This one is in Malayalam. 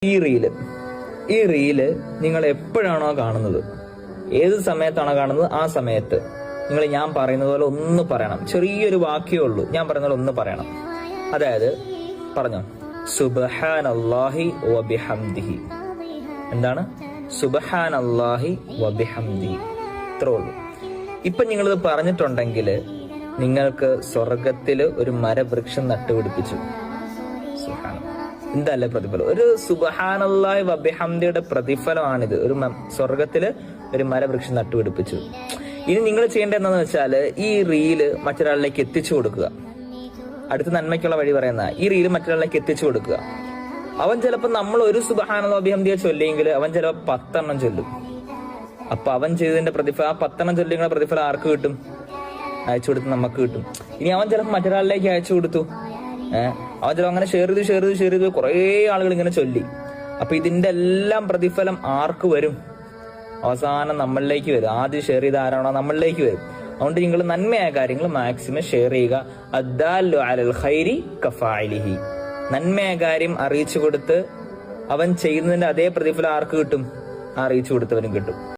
ഈ റീല് നിങ്ങൾ എപ്പോഴാണോ കാണുന്നത്, ഏത് സമയത്താണോ കാണുന്നത്, ആ സമയത്ത് നിങ്ങൾ ഞാൻ പറയുന്നത് പോലെ ഒന്ന് പറയണം. ചെറിയൊരു വാക്യമേ ഉള്ളൂ, ഞാൻ പറയുന്ന പോലെ ഒന്ന് പറയണം. അതായത് പറഞ്ഞോ, സുബ്ഹാനല്ലാഹി വബിഹംദിഹി. എന്താണ്? സുബ്ഹാനല്ലാഹി വബിഹംദിഹി. ഇത്രേ ഉള്ളൂ. ഇപ്പൊ നിങ്ങളിത് പറഞ്ഞിട്ടുണ്ടെങ്കിൽ നിങ്ങൾക്ക് സ്വർഗത്തില് ഒരു മരവൃക്ഷം നട്ടുപിടിപ്പിച്ചു. എന്തല്ലേ പ്രതിഫലം! ഒരു സുബ്ഹാനല്ലാഹി വബിഹംദിയുടെ പ്രതിഫലമാണിത്. ഒരു സ്വർഗത്തില് ഒരു മരവൃക്ഷം നട്ടുപിടിപ്പിച്ചു. ഇനി നിങ്ങൾ ചെയ്യേണ്ടത് എന്താന്ന് വെച്ചാല് ഈ റീല് മറ്റൊരാളിലേക്ക് എത്തിച്ചു കൊടുക്കുക. അടുത്ത നന്മയ്ക്കുള്ള വഴി പറയുന്ന ഈ റീല് മറ്റൊരാളിലേക്ക് എത്തിച്ചു കൊടുക്കുക. അവൻ ചിലപ്പോ നമ്മൾ ഒരു സുബ്ഹാനല്ലാഹി വബിഹംദിയെ ചൊല്ലിയെങ്കിൽ അവൻ ചിലപ്പോ 10 എണ്ണം ചൊല്ലും. അപ്പൊ അവൻ ചെയ്തതിന്റെ പ്രതിഫലം, ആ 10 എണ്ണം ചൊല്ലിയുടെ പ്രതിഫലം ആർക്ക് കിട്ടും? അയച്ചു കൊടുത്ത് നമുക്ക് കിട്ടും. ഇനി അവൻ ചിലപ്പോൾ മറ്റൊരാളിലേക്ക് അയച്ചു കൊടുത്തു, അവൻ ചിലപ്പോൾ അങ്ങനെ ഷെയർ ചെയ്ത് കുറെ ആളുകൾ ഇങ്ങനെ ചൊല്ലി. അപ്പൊ ഇതിന്റെ എല്ലാം പ്രതിഫലം ആർക്ക് വരും? അവസാനം നമ്മളിലേക്ക് വരും. ആദ്യം ഷെയർ ചെയ്ത ആരാണോ നമ്മളിലേക്ക് വരും. അതുകൊണ്ട് നിങ്ങൾ നന്മയായ കാര്യങ്ങൾ മാക്സിമം ഷെയർ ചെയ്യുക. അദ്ദാല്ലു അലൽ ഖൈരി കഫാഇലിഹി. നന്മയായ കാര്യം അറിയിച്ചു കൊടുത്ത് അവൻ ചെയ്യുന്നതിന്റെ അതേ പ്രതിഫലം ആർക്ക് കിട്ടും? അറിയിച്ചു കൊടുത്തവനും കിട്ടും.